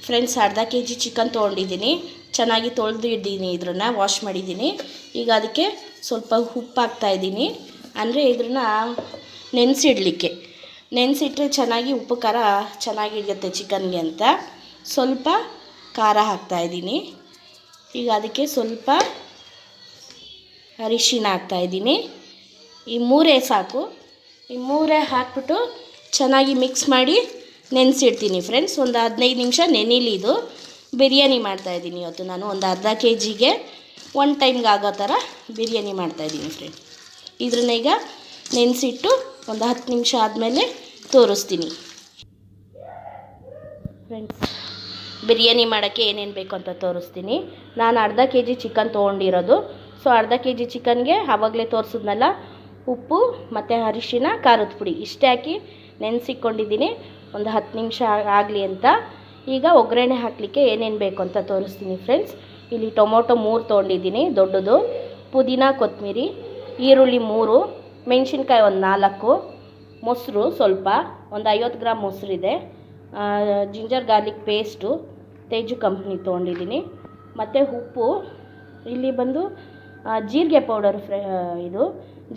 Friends, ಅರ್ಧ kg chicken ತೊಗೊಂಡಿದ್ದೀನಿ. ಚೆನ್ನಾಗಿ ತೊಳೆದು ಇದ್ದೀನಿ, ಇದನ್ನು ವಾಶ್ ಮಾಡಿದ್ದೀನಿ. ಈಗ ಅದಕ್ಕೆ ಸ್ವಲ್ಪ ಉಪ್ಪು ಹಾಕ್ತಾಯಿದ್ದೀನಿ. ಅಂದರೆ ಇದನ್ನು ನೆನೆಸಿಟ್ರೆ ಚೆನ್ನಾಗಿ ಉಪ್ಪು ಖಾರ ಚೆನ್ನಾಗಿ ಹಿಡಿಯುತ್ತೆ ಚಿಕನ್ಗೆ ಅಂತ. ಸ್ವಲ್ಪ ಖಾರ ಹಾಕ್ತಾಯಿದ್ದೀನಿ. ಈಗ ಅದಕ್ಕೆ ಸ್ವಲ್ಪ ಅರಿಶಿನ ಹಾಕ್ತಾಯಿದ್ದೀನಿ. ಈ ಮೂರೇ ಸಾಕು. ಈ ಮೂರೇ ಹಾಕ್ಬಿಟ್ಟು ಚೆನ್ನಾಗಿ ಮಿಕ್ಸ್ ಮಾಡಿ ನೆನೆಸಿಡ್ತೀನಿ ಫ್ರೆಂಡ್ಸ್. ಒಂದು 15 ನಿಮಿಷ ನೆನೆಯಲಿ. ಇದು ಬಿರಿಯಾನಿ ಮಾಡ್ತಾಯಿದ್ದೀನಿ ಇವತ್ತು ನಾನು. ಒಂದು ಅರ್ಧ kgಗೆ ಒನ್ ಟೈಮ್ಗೆ ಆಗೋ ಥರ ಬಿರಿಯಾನಿ ಮಾಡ್ತಾಯಿದ್ದೀನಿ ಫ್ರೆಂಡ್. ಇದನ್ನ ಈಗ ನೆನೆಸಿಟ್ಟು ಒಂದು 10 ನಿಮಿಷ ಆದಮೇಲೆ ತೋರಿಸ್ತೀನಿ ಫ್ರೆಂಡ್ಸ್. ಬಿರಿಯಾನಿ ಮಾಡೋಕ್ಕೆ ಏನೇನು ಬೇಕು ಅಂತ ತೋರಿಸ್ತೀನಿ. ನಾನು ಅರ್ಧ kg ಚಿಕನ್ ತೊಗೊಂಡಿರೋದು. ಸೊ ಅರ್ಧ kg ಚಿಕನ್ಗೆ ಆವಾಗಲೇ ತೋರಿಸಿದ್ನಲ್ಲ, ಉಪ್ಪು ಮತ್ತು ಅರಿಶಿನ, ಖಾರದ ಪುಡಿ ಇಷ್ಟೇ ಹಾಕಿ ನೆನೆಸಿಕೊಂಡಿದ್ದೀನಿ ಒಂದು 10 ನಿಮಿಷ ಆಗಲಿ ಅಂತ. ಈಗ ಒಗ್ಗರಣೆ ಹಾಕಲಿಕ್ಕೆ ಏನೇನು ಬೇಕು ಅಂತ ತೋರಿಸ್ತೀನಿ ಫ್ರೆಂಡ್ಸ್. ಇಲ್ಲಿ ಟೊಮೊಟೊ 3 ತೊಗೊಂಡಿದ್ದೀನಿ ದೊಡ್ಡದು, ಪುದೀನ, ಕೊತ್ತಂಬರಿ, ಈರುಳ್ಳಿ 3, ಮೆಣಸಿನ್ಕಾಯಿ ಒಂದು 4, ಮೊಸರು ಸ್ವಲ್ಪ, ಒಂದು 50 ಗ್ರಾಮ್ ಮೊಸರಿದೆ, ಜಿಂಜರ್ ಗಾರ್ಲಿಕ್ ಪೇಸ್ಟು ತೇಜು ಕಂಪ್ನಿ ತೊಗೊಂಡಿದ್ದೀನಿ, ಮತ್ತು ಉಪ್ಪು. ಇಲ್ಲಿ ಬಂದು ಜೀರಿಗೆ ಪೌಡರ್ ಇದು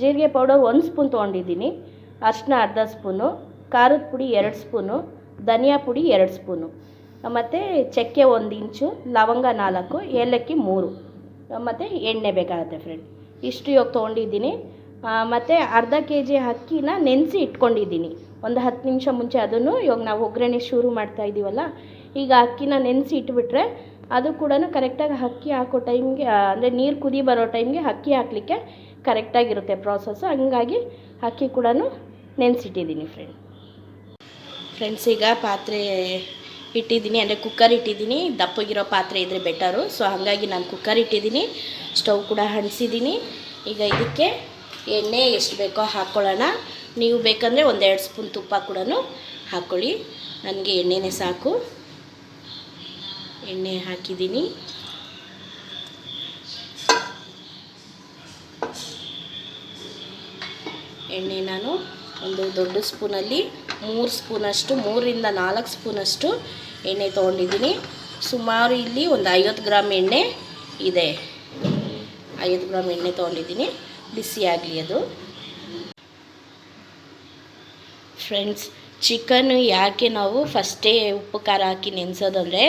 ಜೀರಿಗೆ ಪೌಡರ್ 1 ಸ್ಪೂನ್ ತೊಗೊಂಡಿದ್ದೀನಿ, ಅರಿಶಿನ ಅರ್ಧ ಸ್ಪೂನು, ಖಾರದ ಪುಡಿ 2 ಸ್ಪೂನು, ಧನಿಯಾ ಪುಡಿ 2 ಸ್ಪೂನು, ಮತ್ತು ಚಕ್ಕೆ 1 ಇಂಚು, ಲವಂಗ 4, ಏಲಕ್ಕಿ 3, ಮತ್ತು ಎಣ್ಣೆ ಬೇಕಾಗುತ್ತೆ ಫ್ರೆಂಡ್. ಇಷ್ಟು ಇವಾಗ ತೊಗೊಂಡಿದ್ದೀನಿ. ಮತ್ತು ಅರ್ಧ kg ಅಕ್ಕಿನ ನೆನೆಸಿ ಇಟ್ಕೊಂಡಿದ್ದೀನಿ ಒಂದು 10 ನಿಮಿಷ ಮುಂಚೆ. ಅದನ್ನು ಇವಾಗ ನಾವು ಒಗ್ಗರಣೆ ಶುರು ಮಾಡ್ತಾಯಿದ್ದೀವಲ್ಲ, ಈಗ ಅಕ್ಕಿನ ನೆನೆಸಿ ಇಟ್ಬಿಟ್ರೆ ಅದು ಕೂಡ ಕರೆಕ್ಟಾಗಿ ಅಕ್ಕಿ ಹಾಕೋ ಟೈಮ್ಗೆ, ಅಂದರೆ ನೀರು ಕುದಿ ಬರೋ ಟೈಮ್ಗೆ ಅಕ್ಕಿ ಹಾಕಲಿಕ್ಕೆ ಕರೆಕ್ಟಾಗಿರುತ್ತೆ ಪ್ರಾಸೆಸ್ಸು. ಹಂಗಾಗಿ ಅಕ್ಕಿ ಕೂಡ ನೆನೆಸಿಟ್ಟಿದ್ದೀನಿ ಫ್ರೆಂಡ್ಸ್. ಈಗ ಪಾತ್ರೆ ಇಟ್ಟಿದ್ದೀನಿ, ಅಂದರೆ ಕುಕ್ಕರ್ ಇಟ್ಟಿದ್ದೀನಿ. ದಪ್ಪಗಿರೋ ಪಾತ್ರೆ ಇದ್ದರೆ ಬೆಟರು. ಸೊ ಹಾಗಾಗಿ ನಾನು ಕುಕ್ಕರ್ ಇಟ್ಟಿದ್ದೀನಿ. ಸ್ಟವ್ ಕೂಡ ಹಣಿಸಿದ್ದೀನಿ. ಈಗ ಇದಕ್ಕೆ ಎಣ್ಣೆ ಎಷ್ಟು ಬೇಕೋ ಹಾಕ್ಕೊಳ್ಳೋಣ. ನೀವು ಬೇಕಂದರೆ 1-2 ಸ್ಪೂನ್ ತುಪ್ಪ ಕೂಡ ಹಾಕ್ಕೊಳ್ಳಿ. ನನಗೆ ಎಣ್ಣೆನೇ ಸಾಕು. ಎಣ್ಣೆ ಹಾಕಿದ್ದೀನಿ. ಎಣ್ಣೆ ನಾನು ಒಂದು ದೊಡ್ಡ ಸ್ಪೂನಲ್ಲಿ 3 ಸ್ಪೂನಷ್ಟು, 3ರಿಂದ 4 ಸ್ಪೂನಷ್ಟು ಎಣ್ಣೆ ತೊಗೊಂಡಿದ್ದೀನಿ. ಸುಮಾರು ಇಲ್ಲಿ ಒಂದು 50 ಗ್ರಾಮ್ ಎಣ್ಣೆ ಇದೆ. 50 ಗ್ರಾಮ್ ಎಣ್ಣೆ ತೊಗೊಂಡಿದ್ದೀನಿ. ಬಿಸಿ ಆಗಲಿ ಅದು ಫ್ರೆಂಡ್ಸ್. ಚಿಕನ್ನು ಯಾಕೆ ನಾವು ಫಸ್ಟೇ ಉಪ್ಪು ಖಾರ ಹಾಕಿ ನೆನೆಸೋದಂದರೆ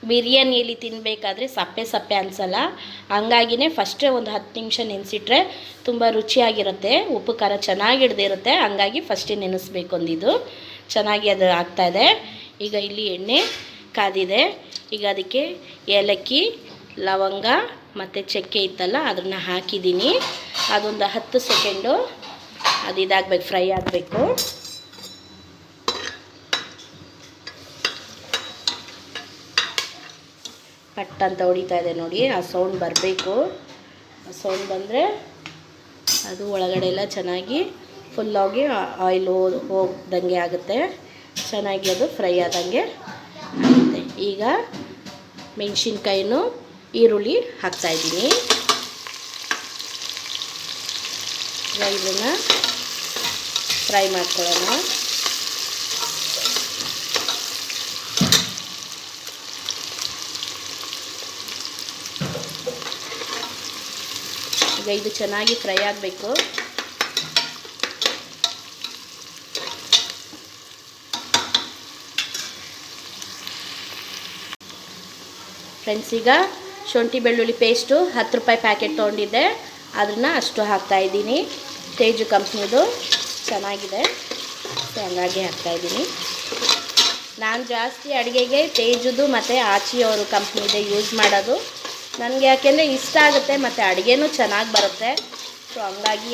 ಬಿರಿಯಾನಿಯಲ್ಲಿ ತಿನ್ನಬೇಕಾದ್ರೆ ಸಪ್ಪೆ ಅನಿಸಲ್ಲ. ಹಂಗಾಗಿನೇ ಫಸ್ಟೇ ಒಂದು 10 ನಿಮಿಷ ನೆನೆಸಿಟ್ರೆ ತುಂಬ ರುಚಿಯಾಗಿರುತ್ತೆ, ಉಪ್ಪು ಖಾರ ಚೆನ್ನಾಗಿ ಹಿಡ್ದಿರುತ್ತೆ. ಹಂಗಾಗಿ ಫಸ್ಟೇ ನೆನೆಸ್ಬೇಕು ಅಂದಿದ್ದು. ಚೆನ್ನಾಗಿ ಅದು ಆಗ್ತಾಯಿದೆ. ಈಗ ಇಲ್ಲಿ ಎಣ್ಣೆ ಕಾದಿದೆ. ಈಗ ಅದಕ್ಕೆ ಏಲಕ್ಕಿ, ಲವಂಗ ಮತ್ತು ಚಕ್ಕೆ ಇತ್ತಲ್ಲ ಅದನ್ನು ಹಾಕಿದ್ದೀನಿ. ಅದೊಂದು 10 ಸೆಕೆಂಡು ಅದು ಇದಾಗಬೇಕು, ಫ್ರೈ ಆಗಬೇಕು. ಪಟ್ ಅಂತ ಹೊಡಿತಾ ಇದೆ ನೋಡಿ, ಆ ಸೌಂಡ್ ಬರಬೇಕು. ಆ ಸೌಂಡ್ ಬಂದರೆ ಅದು ಒಳಗಡೆ ಎಲ್ಲ ಚೆನ್ನಾಗಿ ಫುಲ್ಲಾಗಿ ಆಯಿಲ್ ಹೋಗ್ದಂಗೆ ಆಗುತ್ತೆ, ಚೆನ್ನಾಗಿ ಅದು ಫ್ರೈ ಆದಂಗೆ ಆಗುತ್ತೆ. ಈಗ ಮೆಣಸಿನ್ಕಾಯಿನೂ ಈರುಳ್ಳಿ ಹಾಕ್ತಾಯಿದ್ದೀನಿ. ಈಗ ಇದನ್ನು ಫ್ರೈ ಮಾಡ್ಕೊಳ್ಳೋಣ. ಈಗ ಇದು ಚೆನ್ನಾಗಿ ಫ್ರೈ ಆಗಬೇಕು. ಫ್ರೆಂಡ್ಸ್, ಈಗ ಶುಂಠಿ ಬೆಳ್ಳುಳ್ಳಿ ಪೇಸ್ಟು 10 ರೂಪಾಯಿ ಪ್ಯಾಕೆಟ್ ತೊಗೊಂಡಿದ್ದೆ, ಅದನ್ನು ಅಷ್ಟು ಹಾಕ್ತಾಯಿದ್ದೀನಿ. ತೇಜು ಕಂಪ್ನಿದು ಚೆನ್ನಾಗಿದೆ, ಹಂಗಾಗಿ ಹಾಕ್ತಾಯಿದ್ದೀನಿ. ನಾನು ಜಾಸ್ತಿ ಅಡುಗೆಗೆ ತೇಜುದು ಮತ್ತು ಆಚಿಯವರು ಕಂಪ್ನಿದೆ ಯೂಸ್ ಮಾಡೋದು. ನನಗೆ ಯಾಕೆಂದರೆ ಇಷ್ಟ ಆಗುತ್ತೆ ಮತ್ತು ಅಡುಗೆನೂ ಚೆನ್ನಾಗಿ ಬರುತ್ತೆ. ಸೊ ಹಂಗಾಗಿ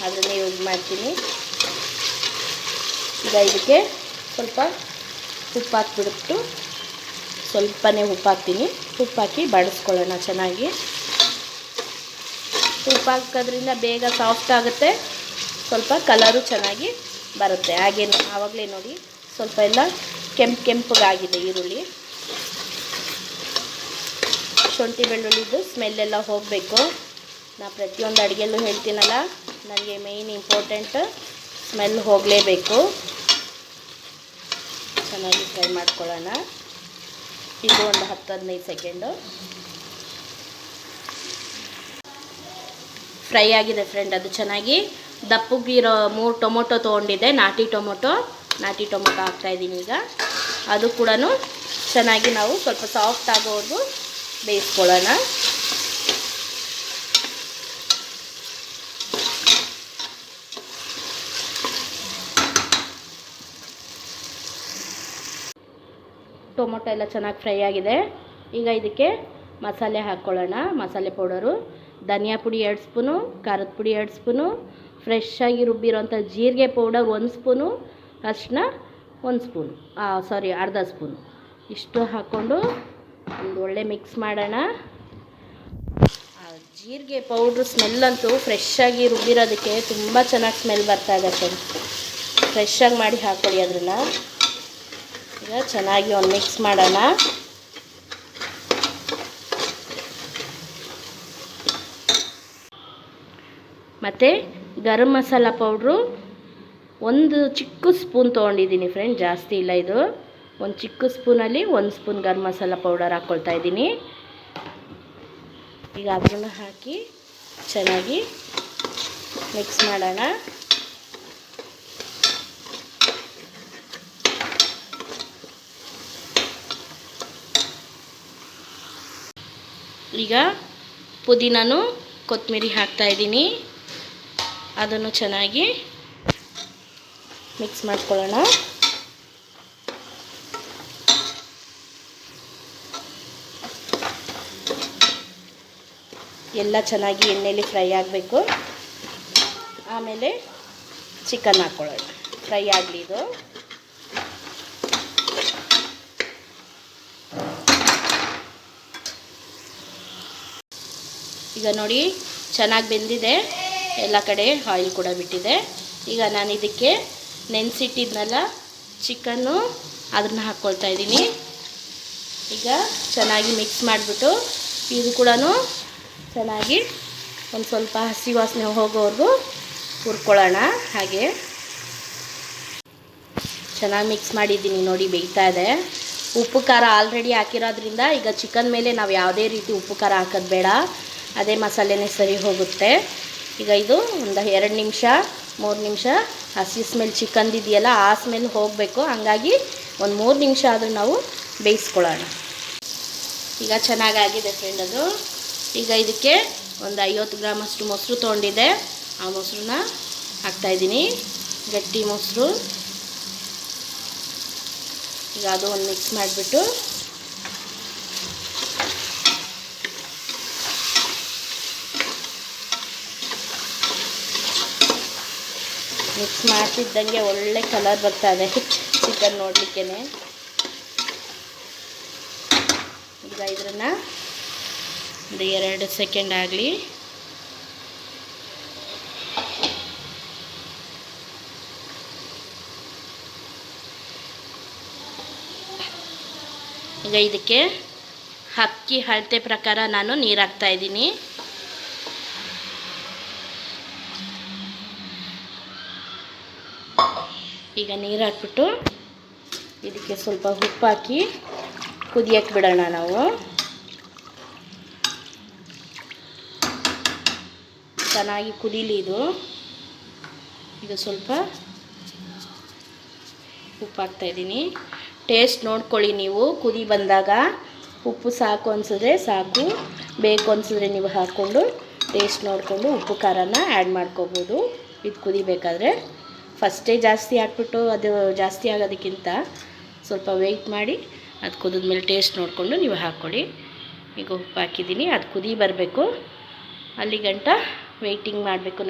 ಅದನ್ನೇ ಯೂಸ್ ಮಾಡ್ತೀನಿ. ಈಗ ಇದಕ್ಕೆ ಸ್ವಲ್ಪ ಉಪ್ಪು ಹಾಕ್ಬಿಟ್ಟು, ಸ್ವಲ್ಪನೇ ಉಪ್ಪು ಹಾಕ್ತೀನಿ. ಉಪ್ಪು ಹಾಕಿ ಬಾಡಿಸ್ಕೊಳ್ಳೋಣ ಚೆನ್ನಾಗಿ. ಉಪ್ಪು ಹಾಕೋದ್ರಿಂದ ಬೇಗ ಸಾಫ್ಟ್ ಆಗುತ್ತೆ, ಸ್ವಲ್ಪ ಕಲರು ಚೆನ್ನಾಗಿ ಬರುತ್ತೆ. ಹಾಗೆ ಆವಾಗಲೇ ನೋಡಿ ಸ್ವಲ್ಪ ಎಲ್ಲ ಕೆಂಪಗಾಗಿದೆ ಈರುಳ್ಳಿ. ಶುಂಠಿ ಬೆಳ್ಳುಳ್ಳಿದು ಸ್ಮೆಲ್ಲೆಲ್ಲ ಹೋಗಬೇಕು. ನಾನು ಪ್ರತಿಯೊಂದು ಅಡುಗೆಯಲ್ಲೂ ಹೇಳ್ತೀನಲ್ಲ, ನನಗೆ ಮೇಯ್ನ್ ಇಂಪಾರ್ಟೆಂಟ್ ಸ್ಮೆಲ್ ಹೋಗಲೇಬೇಕು. ಚೆನ್ನಾಗಿ ಫ್ರೈ ಮಾಡ್ಕೊಳ್ಳೋಣ. ಇದು ಒಂದು 10-15 ಸೆಕೆಂಡು ಫ್ರೈ ಆಗಿದೆ ಫ್ರೆಂಡ್. ಅದು ಚೆನ್ನಾಗಿ ದಪ್ಪಗಿರೋ 3 ಟೊಮೊಟೊ ತೊಗೊಂಡಿದ್ದೆ, ನಾಟಿ ಟೊಮೊಟೊ ಹಾಕ್ತಾಯಿದ್ದೀನಿ ಈಗ. ಅದು ಕೂಡ ಚೆನ್ನಾಗಿ ನಾವು ಸ್ವಲ್ಪ ಸಾಫ್ಟ್ ಆಗೋವರೆಗೂ ಬೇಯಿಸ್ಕೊಳ್ಳೋಣ. ಟೊಮೊಟೊ ಎಲ್ಲ ಚೆನ್ನಾಗಿ ಫ್ರೈ ಆಗಿದೆ. ಈಗ ಇದಕ್ಕೆ ಮಸಾಲೆ ಹಾಕ್ಕೊಳ್ಳೋಣ. ಮಸಾಲೆ ಪೌಡರು ಧನಿಯಾ ಪುಡಿ 2 ಸ್ಪೂನು, ಖಾರದ ಪುಡಿ 2 ಸ್ಪೂನು, ಫ್ರೆಶ್ ಆಗಿ ರುಬ್ಬಿರೋಂಥ ಜೀರಿಗೆ ಪೌಡರ್ 1 ಸ್ಪೂನು, ಅರಿಶಿನ 1 ಸ್ಪೂನು, ಅರ್ಧ ಸ್ಪೂನು ಇಷ್ಟು ಹಾಕ್ಕೊಂಡು ಒಂದು ಒಳ್ಳೆ ಮಿಕ್ಸ್ ಮಾಡೋಣ. ಜೀರಿಗೆ ಪೌಡ್ರ್ ಸ್ಮೆಲ್ಲಂತೂ ಫ್ರೆಶ್ ಆಗಿ ರುಬ್ಬಿರೋದಕ್ಕೆ ತುಂಬ ಚೆನ್ನಾಗಿ ಸ್ಮೆಲ್ ಬರ್ತಾಯಿದೆ ಫ್ರೆಂಡ್ಸ್. ಫ್ರೆಶ್ಶಾಗಿ ಮಾಡಿ ಹಾಕ್ಕೊಳ್ಳಿ ಅದನ್ನು. ಈಗ ಚೆನ್ನಾಗಿ ಒಂದು ಮಿಕ್ಸ್ ಮಾಡೋಣ. ಮತ್ತು ಗರಂ ಮಸಾಲ ಪೌಡ್ರು ಒಂದು ಚಿಕ್ಕ ಸ್ಪೂನ್ ತೊಗೊಂಡಿದ್ದೀನಿ ಫ್ರೆಂಡ್, ಜಾಸ್ತಿ ಇಲ್ಲ ಇದು. ಒಂದು ಚಿಕ್ಕ ಸ್ಪೂನಲ್ಲಿ 1 ಸ್ಪೂನ್ ಗರಂ ಮಸಾಲ ಪೌಡರ್ ಹಾಕ್ಕೊಳ್ತಾ ಇದ್ದೀನಿ. ಈಗ ಅದನ್ನು ಹಾಕಿ ಚೆನ್ನಾಗಿ ಮಿಕ್ಸ್ ಮಾಡೋಣ. ಈಗ ಪುದೀನನೂ ಕೊತ್ತಂಬರಿ ಹಾಕ್ತಾಯಿದ್ದೀನಿ. ಅದನ್ನು ಚೆನ್ನಾಗಿ ಮಿಕ್ಸ್ ಮಾಡ್ಕೊಳ್ಳೋಣ. ಎಲ್ಲ ಚೆನ್ನಾಗಿ ಎಣ್ಣೆಯಲ್ಲಿ ಫ್ರೈ ಆಗಬೇಕು. ಆಮೇಲೆ ಚಿಕನ್ ಹಾಕ್ಕೊಳ್ಳೋಣ. ಫ್ರೈ ಆಗಲಿ ಇದು. ಈಗ ನೋಡಿ ಚೆನ್ನಾಗಿ ಬೆಂದಿದೆ, ಎಲ್ಲ ಕಡೆ ಆಯಿಲ್ ಕೂಡ ಬಿಟ್ಟಿದೆ. ಈಗ ನಾನು ಇದಕ್ಕೆ ನೆನೆಸಿಟ್ಟಿದ್ನಲ್ಲ ಚಿಕನ್ನು, ಅದನ್ನು ಹಾಕ್ಕೊಳ್ತಾ ಇದ್ದೀನಿ. ಈಗ ಚೆನ್ನಾಗಿ ಮಿಕ್ಸ್ ಮಾಡಿಬಿಟ್ಟು ಇದು ಕೂಡ ಚೆನ್ನಾಗಿ ಒಂದು ಸ್ವಲ್ಪ ಹಸಿ ವಾಸನೆ ಹೋಗೋವರೆಗೂ ಹುರ್ಕೊಳ್ಳೋಣ. ಹಾಗೆ ಚೆನ್ನಾಗಿ ಮಿಕ್ಸ್ ಮಾಡಿದ್ದೀನಿ ನೋಡಿ, ಬೇಯ್ತಾ ಇದೆ. ಉಪ್ಪು ಖಾರ ಆಲ್ರೆಡಿ ಹಾಕಿರೋದ್ರಿಂದ ಈಗ ಚಿಕನ್ ಮೇಲೆ ನಾವು ಯಾವುದೇ ರೀತಿ ಉಪ್ಪು ಖಾರ ಹಾಕೋದು ಬೇಡ, ಅದೇ ಮಸಾಲೆನೇ ಸರಿ ಹೋಗುತ್ತೆ. ಈಗ ಇದು ಒಂದು 2 ನಿಮಿಷ 3 ನಿಮಿಷ ಹಸಿ ಸ್ಮೆಲ್ ಚಿಕನ್ದಿದೆಯಲ್ಲ ಆ ಸ್ಮೆಲ್ ಹೋಗಬೇಕು. ಹಂಗಾಗಿ ಒಂದು 3 ನಿಮಿಷ ಆದರೂ ನಾವು ಬೇಯಿಸ್ಕೊಳ್ಳೋಣ. ಈಗ ಚೆನ್ನಾಗಾಗಿದೆ ಫ್ರೆಂಡ್ ಅದು. ಈಗ ಇದಕ್ಕೆ ಒಂದು 50 ಗ್ರಾಮ್ ಅಷ್ಟು ಮೊಸರು ತೊಗೊಂಡಿದ್ದೆ, ಆ ಮೊಸರನ್ನ ಹಾಕ್ತಾಯಿದ್ದೀನಿ, ಗಟ್ಟಿ ಮೊಸರು. ಈಗ ಅದು ಒಂದು ಮಿಕ್ಸ್ ಮಾಡಿಬಿಟ್ಟು ಮಿಕ್ಸ್ ಮಾಡ್ತಿದ್ದಂಗೆ ಒಳ್ಳೆ ಕಲರ್ ಬರ್ತಾ ಇದೆ ಚಿಕನ್ ನೋಡಲಿಕ್ಕೆ. ಈಗ ಇದನ್ನು ಒಂದು 2 ಸೆಕೆಂಡ್ ಆಗಲಿ. ಈಗ ಇದಕ್ಕೆ ಅಕ್ಕಿ ಅಳತೆ ಪ್ರಕಾರ ನಾನು ನೀರು ಹಾಕ್ತಾಯಿದ್ದೀನಿ. ಈಗ ನೀರು ಹಾಕ್ಬಿಟ್ಟು ಇದಕ್ಕೆ ಸ್ವಲ್ಪ ಉಪ್ಪು ಹಾಕಿ ಕುದಿಯಕ್ಕೆ ಬಿಡೋಣ ನಾವು. ಚೆನ್ನಾಗಿ ಕುದೀಲಿ ಇದು. ಈಗ ಸ್ವಲ್ಪ ಉಪ್ಪು ಹಾಕ್ತಾಯಿದ್ದೀನಿ. ಟೇಸ್ಟ್ ನೋಡ್ಕೊಳ್ಳಿ ನೀವು, ಕುದಿ ಬಂದಾಗ ಉಪ್ಪು ಸಾಕು ಅನಿಸಿದ್ರೆ ಸಾಕು, ಬೇಕು ಅನಿಸಿದ್ರೆ ನೀವು ಹಾಕ್ಕೊಂಡು ಟೇಸ್ಟ್ ನೋಡಿಕೊಂಡು ಉಪ್ಪು ಖಾರನ ಆ್ಯಡ್ ಮಾಡ್ಕೋಬೋದು. ಇದು ಕುದಿಬೇಕಾದ್ರೆ ಫಸ್ಟೇ ಜಾಸ್ತಿ ಹಾಕ್ಬಿಟ್ಟು ಅದು ಜಾಸ್ತಿ ಆಗೋದಕ್ಕಿಂತ ಸ್ವಲ್ಪ ವೆಯ್ಟ್ ಮಾಡಿ ಅದು ಕುದಿದ್ಮೇಲೆ ಟೇಸ್ಟ್ ನೋಡಿಕೊಂಡು ನೀವು ಹಾಕ್ಕೊಳ್ಳಿ. ಈಗ ಉಪ್ಪು ಹಾಕಿದ್ದೀನಿ, ಅದು ಕುದಿ ಬರಬೇಕು, ಅಲ್ಲಿ ಗಂಟ ವೆಯ್ಟಿಂಗ್ ಮಾಡಬೇಕು.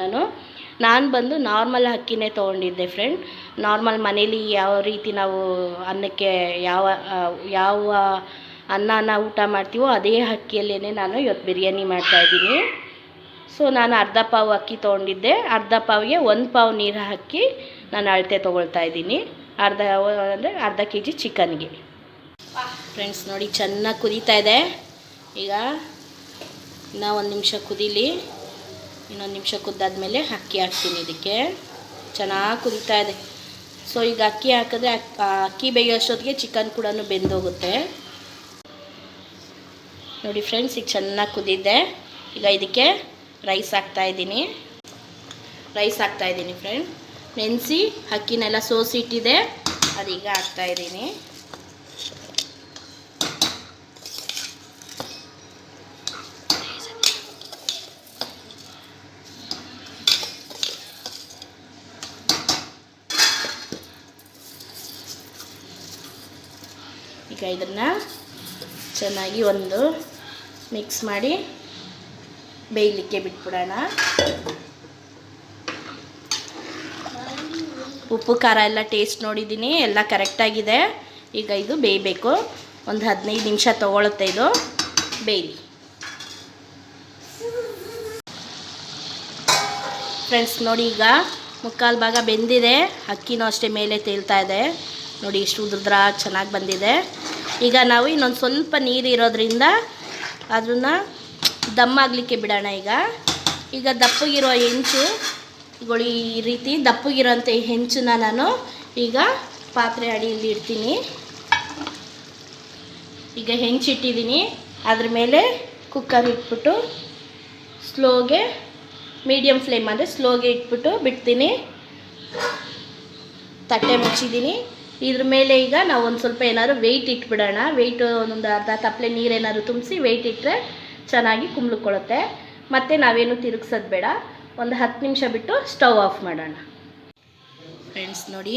ನಾನು ಬಂದು ನಾರ್ಮಲ್ ಅಕ್ಕಿನೇ ತೊಗೊಂಡಿದ್ದೆ ಫ್ರೆಂಡ್. ನಾರ್ಮಲ್ ಮನೇಲಿ ಯಾವ ರೀತಿ ನಾವು ಅನ್ನಕ್ಕೆ ಯಾವ ಅನ್ನನ ಊಟ ಮಾಡ್ತೀವೋ ಅದೇ ಅಕ್ಕಿಯಲ್ಲೇ ನಾನು ಇವತ್ತು ಬಿರಿಯಾನಿ ಮಾಡ್ತಾಯಿದ್ದೀನಿ. ಸೊ ನಾನು ಅರ್ಧ ಪಾವು ಅಕ್ಕಿ ತೊಗೊಂಡಿದ್ದೆ, ಅರ್ಧ ಪಾವಿಗೆ 1 ಪಾವು ನೀರು ಹಾಕಿ ನಾನು ಅಳತೆ ತೊಗೊಳ್ತಾ ಇದ್ದೀನಿ. ಅರ್ಧ kg ಚಿಕನ್ಗೆ. ಫ್ರೆಂಡ್ಸ್ ನೋಡಿ ಚೆನ್ನಾಗಿ ಕುದೀತಾ ಇದೆ. ಈಗ ಇನ್ನೂ 1 ನಿಮಿಷ ಕುದೀಲಿ. ಇನ್ನೊಂದು ನಿಮಿಷ ಕುದ್ದಾದ್ಮೇಲೆ ಅಕ್ಕಿ ಹಾಕ್ತೀನಿ. ಇದಕ್ಕೆ ಚೆನ್ನಾಗಿ ಕುದೀತಾ ಇದೆ. ಸೊ ಈಗ ಅಕ್ಕಿ ಹಾಕಿದ್ರೆ ಅಕ್ಕಿ ಬೇಯೋಷ್ಟೊತ್ತಿಗೆ ಚಿಕನ್ ಕೂಡ ಬೆಂದೋಗುತ್ತೆ. ನೋಡಿ ಫ್ರೆಂಡ್ಸ್, ಈಗ ಚೆನ್ನಾಗಿ ಕುದಿದೆ. ಈಗ ಇದಕ್ಕೆ ರೈಸ್ ಹಾಕ್ತಾಯಿದ್ದೀನಿ ಫ್ರೆಂಡ್. ನೆನೆಸಿ ಅಕ್ಕಿನೆಲ್ಲ ಸೋಸಿಟ್ಟಿದೆ, ಅದೀಗ ಹಾಕ್ತಾಯಿದ್ದೀನಿ. ಈಗ ಇದನ್ನು ಚೆನ್ನಾಗಿ ಒಂದು ಮಿಕ್ಸ್ ಮಾಡಿ ಬೇಯಲಿಕ್ಕೆ ಬಿಟ್ಬಿಡೋಣ. ಉಪ್ಪು ಖಾರ ಎಲ್ಲ ಟೇಸ್ಟ್ ನೋಡಿದ್ದೀನಿ, ಎಲ್ಲ ಕರೆಕ್ಟಾಗಿದೆ. ಈಗ ಇದು ಬೇಯಬೇಕು. ಒಂದು 15 ನಿಮಿಷ ತೊಗೊಳುತ್ತೆ ಇದು ಬೇಯಲಿ. ಫ್ರೆಂಡ್ಸ್ ನೋಡಿ, ಈಗ ಮುಕ್ಕಾಲು ಭಾಗ ಬೆಂದಿದೆ. ಅಕ್ಕಿನೂ ಅಷ್ಟೇ ಮೇಲೆ ತೇಲ್ತಾ ಇದೆ ನೋಡಿ, ಇಷ್ಟು ಉದ್ರದ್ರಾಗಿ ಚೆನ್ನಾಗಿ ಬಂದಿದೆ. ಈಗ ನಾವು ಇನ್ನೊಂದು ಸ್ವಲ್ಪ ನೀರು ಇರೋದ್ರಿಂದ ಅದನ್ನು ದಮ್ಮಾಗಲಿಕ್ಕೆ ಬಿಡೋಣ. ಈಗ ದಪ್ಪಗಿರೋ ಹೆಂಚು ಈ ರೀತಿ ದಪ್ಪಗಿರೋಂಥ ಹೆಂಚನ್ನ ನಾನು ಈಗ ಪಾತ್ರೆ ಅಡಿಯಲ್ಲಿ ಇಡ್ತೀನಿ. ಈಗ ಹೆಂಚಿಟ್ಟಿದ್ದೀನಿ, ಅದ್ರ ಮೇಲೆ ಕುಕ್ಕರ್ ಇಟ್ಬಿಟ್ಟು ಸ್ಲೋಗೆ, ಮೀಡಿಯಮ್ ಫ್ಲೇಮ್ ಅಂದರೆ ಸ್ಲೋಗೆ ಇಟ್ಬಿಟ್ಟು ಬಿಡ್ತೀನಿ. ತಟ್ಟೆ ಮುಚ್ಚಿದ್ದೀನಿ. ಇದ್ರ ಮೇಲೆ ಈಗ ನಾವು ಒಂದು ಸ್ವಲ್ಪ ಏನಾದ್ರು ವೆಯ್ಟ್ ಇಟ್ಬಿಡೋಣ. ವೆಯ್ಟ್ ಒಂದೊಂದು ಅರ್ಧ ತಪ್ಪಲೆ ನೀರೇನಾದ್ರು ತುಂಬಿಸಿ ವೆಯ್ಟ್ ಇಟ್ಟರೆ ಚೆನ್ನಾಗಿ ಕುಂಬ್ಳಿಕೊಳ್ಳುತ್ತೆ. ಮತ್ತು ನಾವೇನು ತಿರುಗಿಸೋದು ಬೇಡ. ಒಂದು 10 ನಿಮಿಷ ಬಿಟ್ಟು ಸ್ಟವ್ ಆಫ್ ಮಾಡೋಣ. ಫ್ರೆಂಡ್ಸ್ ನೋಡಿ,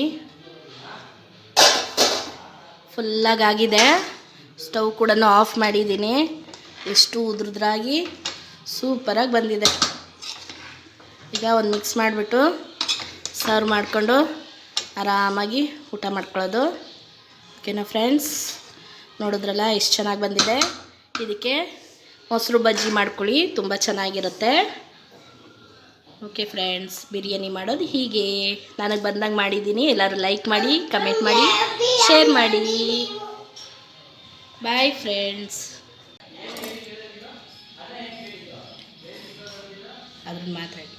ಫುಲ್ಲಾಗಿದೆ. ಸ್ಟವ್ ಕೂಡ ಆಫ್ ಮಾಡಿದ್ದೀನಿ. ಎಷ್ಟು ಉದ್ರದ್ರಾಗಿ ಸೂಪರಾಗಿ ಬಂದಿದೆ. ಈಗ ಒಂದು ಮಿಕ್ಸ್ ಮಾಡಿಬಿಟ್ಟು ಸರ್ವ್ ಮಾಡಿಕೊಂಡು ಆರಾಮಾಗಿ ಊಟ ಮಾಡ್ಕೊಳ್ಳೋದು. ಓಕೆನಾ ಫ್ರೆಂಡ್ಸ್, ನೋಡಿದ್ರಲ್ಲ ಎಷ್ಟು ಚೆನ್ನಾಗಿ ಬಂದಿದೆ. ಇದಕ್ಕೆ ಮೊಸರು ಬಜ್ಜಿ ಮಾಡ್ಕೊಳ್ಳಿ, ತುಂಬ ಚೆನ್ನಾಗಿರುತ್ತೆ. ಓಕೆ ಫ್ರೆಂಡ್ಸ್, ಬಿರಿಯಾನಿ ಮಾಡೋದು ಹೀಗೆ ನನಗೆ ಬಂದಂಗೆ ಮಾಡಿದ್ದೀನಿ. ಎಲ್ಲರೂ ಲೈಕ್ ಮಾಡಿ, ಕಮೆಂಟ್ ಮಾಡಿ, ಶೇರ್ ಮಾಡಿ. Bye friends. ಅದನ್ನು ಮಾತಾಡಿ.